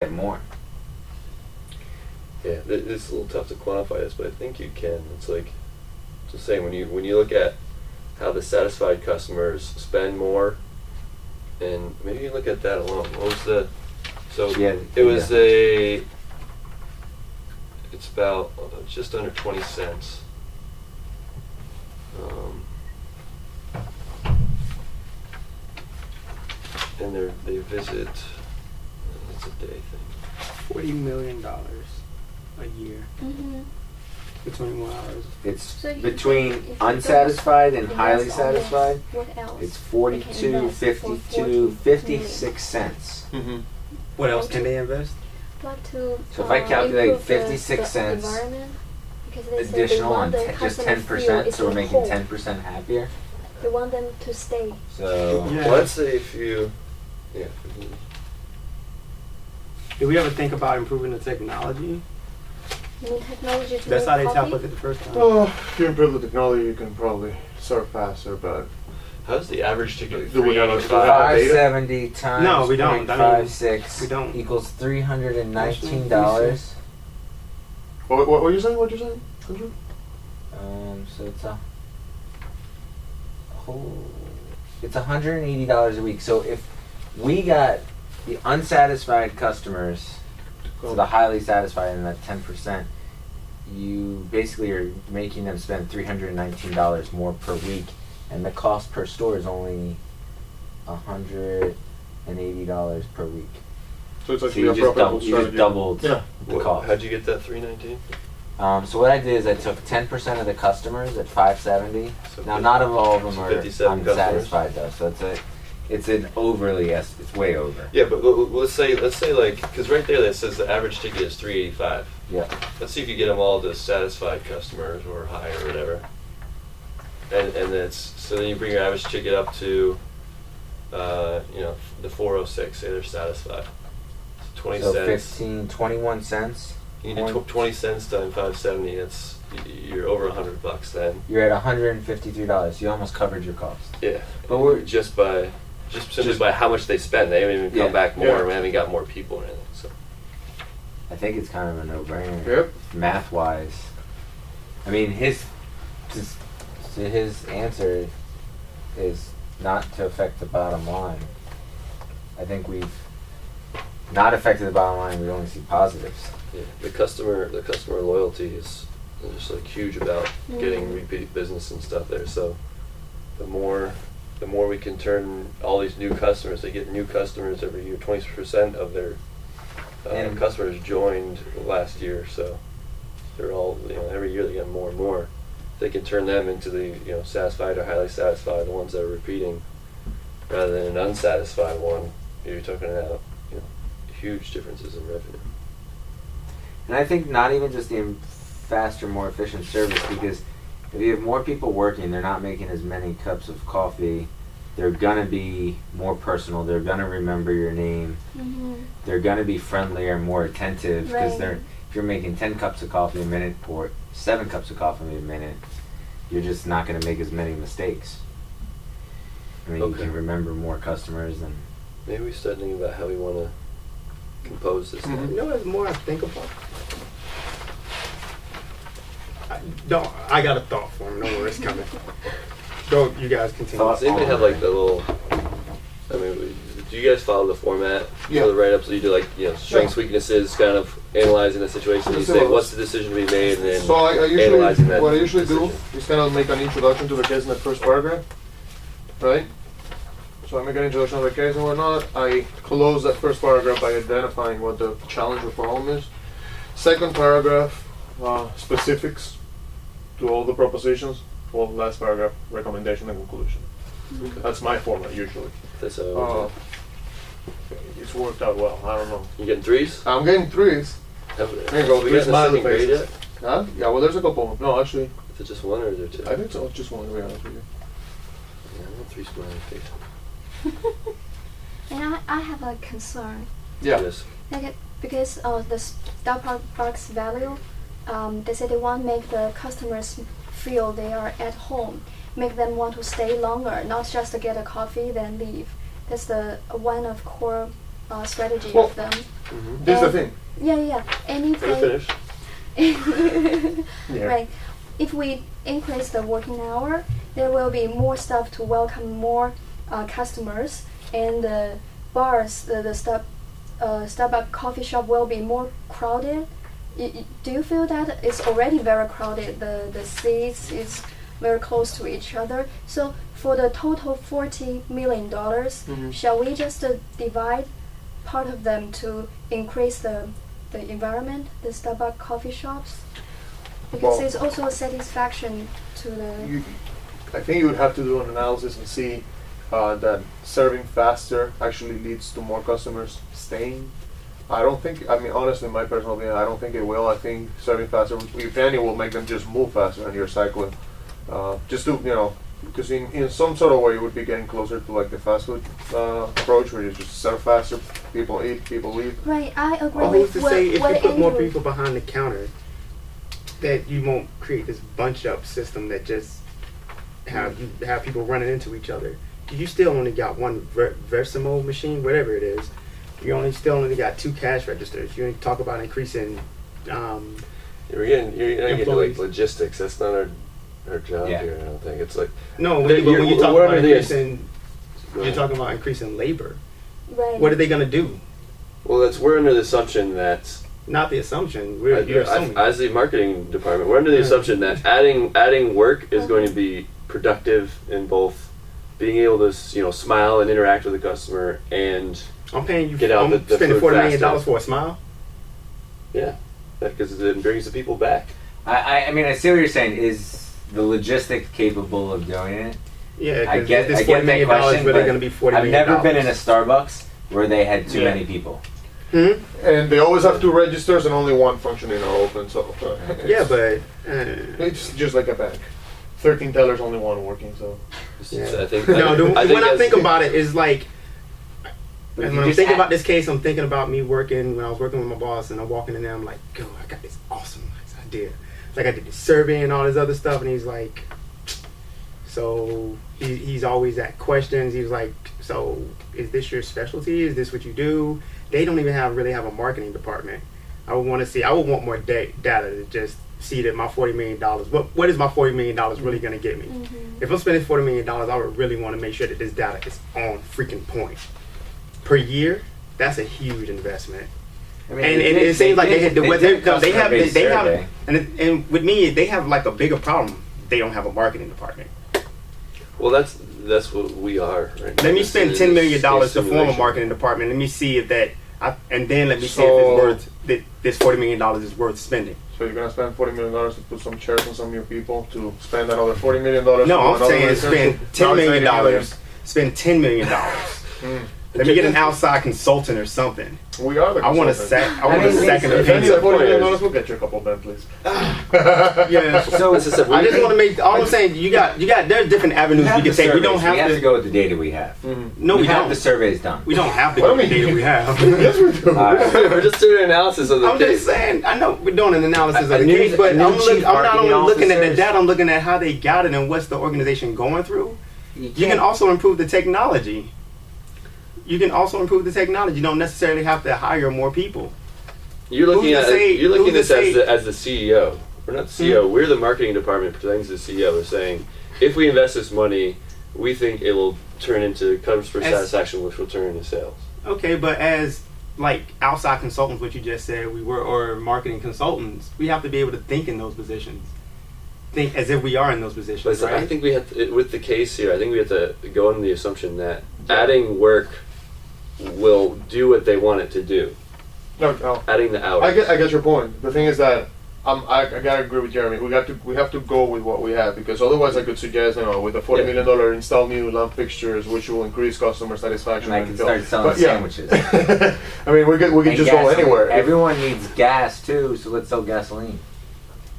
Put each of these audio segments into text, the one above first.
get more. Yeah, it's a little tough to quantify this, but I think you can. It's like, just saying, when you look at how the satisfied customers spend more, and maybe you look at that alone. What was the? So Yeah, it was a. It's about just under 20 cents. And they visit. It's a day thing. $40 million a year Mm-hmm. for 21 hours. It's So you between if you unsatisfied and invest highly on this, satisfied. what else? It's They 42, can invest for 52, 40 56 cents. Mm-hmm. What else can they invest? But to So if I calculate improve 56 the cents environment, because they say Additional they on want the just customer 10%, feel so we're it's making home. 10% happier. They want them to stay. So Yeah. Well, let's say if you, yeah. Do we ever think about improving the technology? You need technology to That's make how they tap coffee? us it the first time. Well, if you improve the technology, you can probably serve faster, but How's the average ticket? Do we have a- 385? data? 570 times No, we don't. I mean, 0.56 we don't. equals $319. what were you saying? What you saying? Andrew? So it's $180 a week. So if we got the unsatisfied customers to the highly satisfied and that 10%, you basically are making them spend $319 more per week, and the cost per store is only $180 per week. So it's So actually you a just, profitable you just strategy. doubled Yeah. the cost. How'd you get that 319? So what I did is I took 10% of the customers at 570. So Now, not of all of them so are 57 unsatisfied though, so it's an overly it's way over. Yeah, but let's say like, because right there that says the average ticket is 385. Yeah. Let's see if you get them all to satisfied customers or higher or whatever. And it's so then you bring your average ticket up to, the 406. Say they're satisfied. So 20 So cents. 21 cents. You do 20 cents times 570. You're over $100 then. You're at $153. You almost covered your cost. Yeah, But we're just simply by how much they spend. They haven't even come Yeah. back more. Yeah. We haven't got more people or anything. So I think it's kind of a no-brainer. Yep. Math wise. I mean his answer is not to affect the bottom line. I think we've not affected the bottom line, we only see positives. yeah, the customer loyalty is just like huge about getting repeat business and stuff there. So the more we can turn all these new customers, they get new customers every year. 20% of their And- customers joined last year, so they're all every year they get more and more. They can turn them into the satisfied or highly satisfied, the ones that are repeating, rather than an unsatisfied one. You're talking about huge differences in revenue. And I think not even just the faster, more efficient service, because if you have more people working, they're not making as many cups of coffee. They're gonna be more personal. They're gonna remember your name. Mm-hmm. They're gonna be friendlier and more attentive because Right. if you're making 10 cups of coffee a minute or 7 cups of coffee a minute, you're just not gonna make as many mistakes. I mean, Okay. you can remember more customers and. Maybe we start thinking about how we want to compose this. Mhm. You know what's more I think about? I got a thought for him. No worries, coming. Go, you guys continue. Thought. Does anybody have like the little? I mean, do you guys follow the format Yeah. for the write-ups? So you do like strengths, weaknesses, kind of analyzing the situation. You So- say what's the decision to be made, and then So I analyzing that. what I usually do decision. is kind of make an introduction to the case in the first paragraph, right? So I make an introduction of the case and whatnot. I close that first paragraph by identifying what the challenge or problem is. Second paragraph, specifics to all the propositions. Well, last paragraph, recommendation and conclusion. Okay. That's my format usually. That's how I would do It's worked out well. I don't know. it. You getting threes? I'm getting threes. Have, There you go, we three got the smiley second grade faces. yet? Huh? Yeah, well, there's a couple. No, actually, Is it just one or is there two? I think so. It's just one, to be honest with you. Yeah, I want 3 smiley faces. And I have a concern. Yeah. Because the Starbucks value, they say they want to make the customers feel they are at home, make them want to stay longer, not just to get a coffee then leave. That's the one of core strategy Well, of them. This is the thing. Yeah. And if Let it they, finish. Yeah. right, if we increase the working hour, there will be more stuff to welcome more customers, and the bars, the Starbucks coffee shop will be more crowded. Do you feel that it's already very crowded? The seats is very close to each other. So for the total $40 million, shall we just divide part of them to increase the environment, the Starbucks coffee shops? Because Well, it's also a satisfaction to the. I think you would have to do an analysis and see that serving faster actually leads to more customers staying. I don't think, I mean, honestly, in my personal opinion, I don't think it will. I think serving faster, if any, will make them just move faster and you're cycling. Just to, because in some sort of way you would be getting closer to like the fast food approach where you just serve faster, people eat, people leave. Right, I agree Well, who's with to say if what you put more Andrew- people behind the counter that you won't create this bunch up system that just have people running into each other? You still only got one Versimo machine, whatever it is. You still only got 2 cash registers. You talk about increasing. You're not getting to like Employees. logistics. That's not our job Yeah. here. I don't think it's like. No, They- when you talk what about are they- increasing, you're talking about increasing labor. Right. What are they going to do? Well, we're under the assumption that Not the assumption. You're assuming. as the marketing department, we're under the Yeah. assumption that adding work is going to be productive in both being able to smile and interact with the customer and I'm paying you. Get out I'm the spending food $40 million faster. for a smile. because it brings the people back. I mean, I see what you're saying. Is the logistics capable of doing it? Yeah, I because get this that $40 million question, really but going to be $40 I've million. never been in a Starbucks where they had too Yeah. many people. And they always have 2 registers and only one functioning or open, so. Yeah, but It's just like a bank. 13 tellers, only one working, so. Yeah. I think. no. When I that's- think about it, it's like But if when you I'm just thinking add- about this case, I'm thinking about me when I was working with my boss, and I'm walking in there. I'm like, "Go! I got this awesome idea. It's like I did this survey and all this other stuff." And he's like, "So he's always at questions. He was like, "So is this your specialty? Is this what you do?" They don't even really have a marketing department. I would want more data to just see that my $40 million. What is my $40 million really going to get me? If I'm spending $40 million, I would really want to make sure that this data is on freaking point. Per year, that's a huge investment. I mean, And they it seems like they did have customer-based survey. and with me they have like a bigger problem. They don't have a marketing department. Well, that's what we are. Right? Let me This spend is $10 million a to form a simulation. marketing department. Let me see if that, and then let me see if So- it's worth that this $40 million is worth spending. So you're gonna spend $40 million to put some chairs on some of your people to spend another $40 million. No, I'm saying spend $10 million. Spend $10 million. Let me get an outside consultant or something. We are the I want a consultant. second If you need opinion. $40 million, we'll get you a couple Bentleys. Yeah. So As I said, I just want to make. All I'm saying, you got. There's different avenues we can take. We don't have to to. go with the data we have. No, we have don't. the surveys done. We don't have to What go do with the you data mean? we have. Yes, we do. We're just doing an analysis of the I'm case. just saying. I know we're doing an analysis of the New- case, but new I'm chief not only marketing looking at the officers. data. I'm looking at how they got it and what's the organization going through. You can can't- also improve the technology. You don't necessarily have to hire more people. You're looking Who's at to say- you're looking at who's this to as the CEO. We're not the CEO. We're the marketing department pretending to the CEO. We're saying if we invest this money, we think it will turn into customer As- satisfaction, which will turn into sales. Okay, but as like outside consultants, what you just said, or marketing consultants, we have to be able to think in those positions. Think as if we are in those positions, But right? I think we have to, with the case here. I think we have to go on the assumption that adding work will do what they want it to do. No. Adding the hours. I get your point. The thing is that I gotta agree with Jeremy. We have to go with what we have because otherwise I could suggest with the $40 million install new lamp fixtures, which will increase customer satisfaction. And I can start selling sandwiches. I mean, we could And just go gasoline. anywhere. Everyone needs gas too, so let's sell gasoline.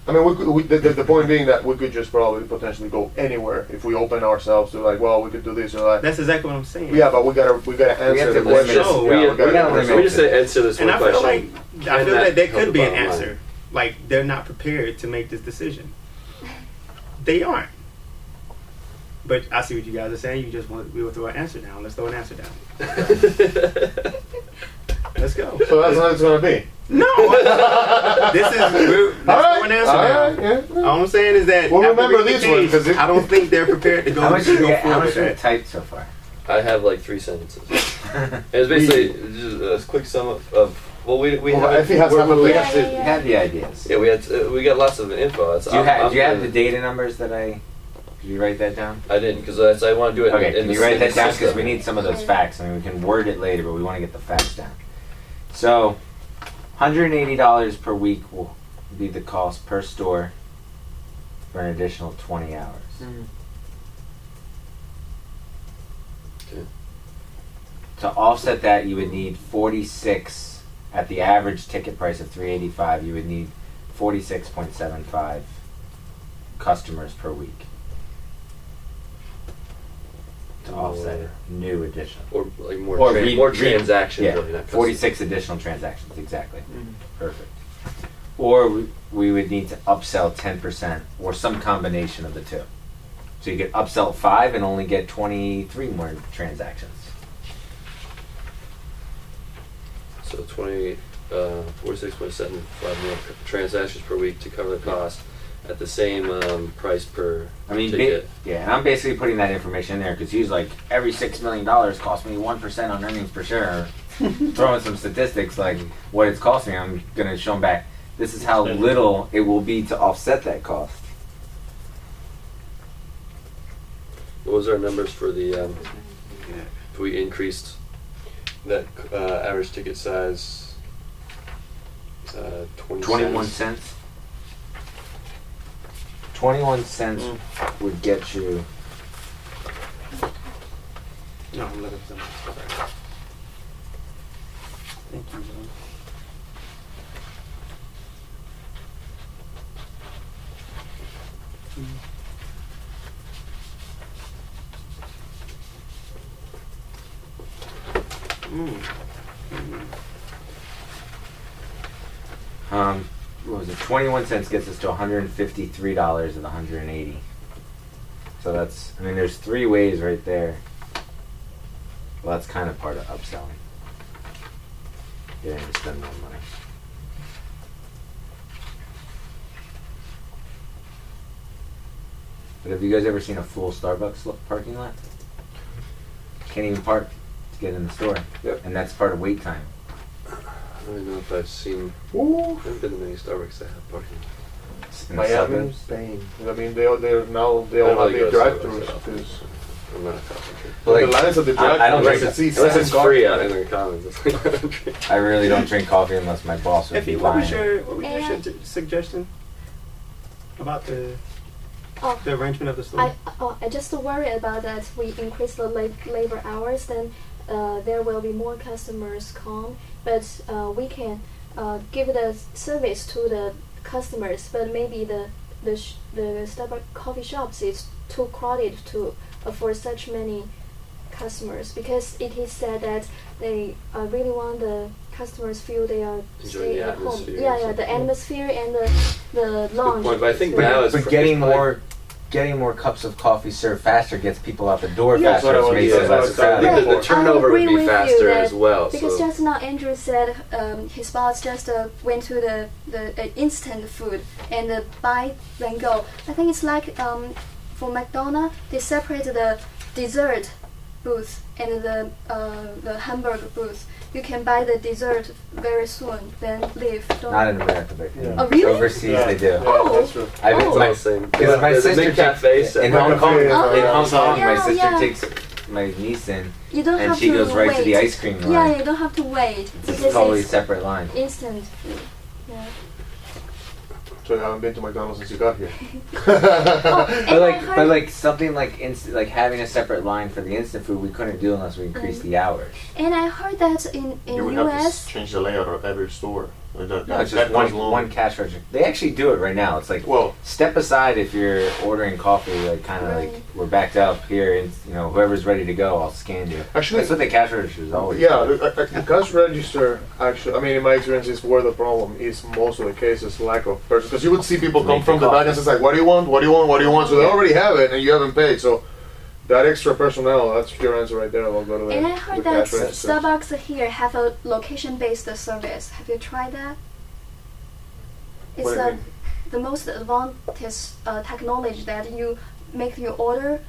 I mean, the point being that we could just probably potentially go anywhere if we open ourselves to we could do this or that. That's exactly what I'm saying. Yeah, but we gotta answer have the to limit question. it. No, we, Yeah, we, gotta limit we just say answer this And one I feel question. like that there help could the be an bottom line? answer. Like they're not prepared to make this decision. They aren't. But I see what you guys are saying. You just want we will throw an answer down. Let's throw an answer down. Let's go. So that's what it's gonna be. No, this is that's one answer now. Yeah. All I'm saying is that Well, after remember reading this the one, case, 'cause it- I don't think they're prepared to go. How much to you go get? How forward much with you that. typed so far? I have like 3 sentences. It was basically just a quick sum of well, we Well, have if he has we're- time to we think. have to- Yeah. You have the ideas. Yeah, we got lots of info. That's, Do you have I'm the data numbers that I? Did you write that down? I didn't because I want to do it. Okay, in can the you write that down because system. we need some of those facts. I mean, we can word it later, but we want to get the facts down. So, $180 per week will be the cost per store for an additional 20 hours. Okay. To offset that, you would need 46 at the average ticket price of $385. You would need 46.75 customers per week to offset it. New additional. Or like more Or more transactions. Yeah, really, not 46 additional transactions, exactly. Perfect. Or we would need to upsell 10% or some combination of the two. So you could upsell 5 and only get 23 more transactions. So 46.75 more transactions per week to cover the cost at the same price per I mean, ticket. yeah, and I'm basically putting that information in there because he's like, every $6 million cost me 1% on earnings per share. Throwing some statistics like what it's costing, I'm going to show him back. This is how little it will be to offset that cost. What was our numbers for the if we increased that average ticket size 21 cents. 21 cents would get you. No, I'm looking for something. Thank you, John. What was it? 21 cents gets us to $153 of the 180. So that's, I mean, there's 3 ways right there. Well, that's kind of part of upselling. Getting to spend more money. But have you guys ever seen a full Starbucks parking lot? Can't even park to get in the store. Yep. And that's part of wait time. I don't even know if I've seen. Ooh. I haven't been to many Starbucks that have parking. In the Miami, suburbs. Spain. I mean, they all I have don't their really go to drive-throughs. Starbucks that 'Cause I'm not a coffee drinker. Like, the lines of the drive-throughs. I don't drink it's it. easy. Unless it's free out in the commons. That's like what I'm drinking. I really don't drink coffee unless my boss would be Effie, what was buying it. your suggestion about the Oh, arrangement of the store? I just worry about that. We increase the labor hours, then there will be more customers come. But we can give the service to the customers. But maybe the Starbucks coffee shops is too crowded to afford such many customers, because it is said that they really want the customers feel they are Enjoy stay the at home. atmosphere Yeah, or yeah, the something. atmosphere and the lounge. point, but I think experience. now it's But getting more cups of coffee served faster gets people out the door Yeah. faster. That's what I Which makes was- it yeah, less that's what I was crowded. thinking. the turnover would I be agree with you faster that- as well. Because So just now Andrew said his boss just went to the instant food and buy then go. I think it's like for McDonald's, they separate the dessert booth and the hamburger booth. You can buy the dessert very soon, then leave. Don't Not in America, but Yeah. Oh, really? overseas they do. Yeah, Oh. that's true. I've been Oh. it's to all my, the same. because my There's a sister big cafe set in up. Hong Kong. Oh, In Hong Kong, my yeah, sister yeah. takes my niece in, You don't and have she to goes right wait. to the ice cream line. Yeah, you don't have to wait. It's Because a totally it's separate line. instant food. Yeah. So you haven't been to McDonald's since you got here. And I heard- But like something like like having a separate line for the instant food, we couldn't do unless we increased the hours. And I heard that in You would have US. to change the layout of every store. No, it's just one cash register. They actually do it right now. It's like, Well, step aside if you're ordering coffee, like kind of like Right. we're backed up here, and whoever's ready to go, I'll scan you. Actually- that's what the cash register is always. Yeah, the cash register, actually, I mean, in my experience, is where the problem is most of the cases, lack of person. Because you would see people come Make from the the back coffee. and it's like, what do you want? What do you want? What do you want? So they already have it and you haven't paid. So That extra personnel, that's your answer right there. We'll go to the, And I the heard that cash registers. Starbucks here have a location-based service. Have you tried that? It's What do you mean? the most advanced technology that you make your order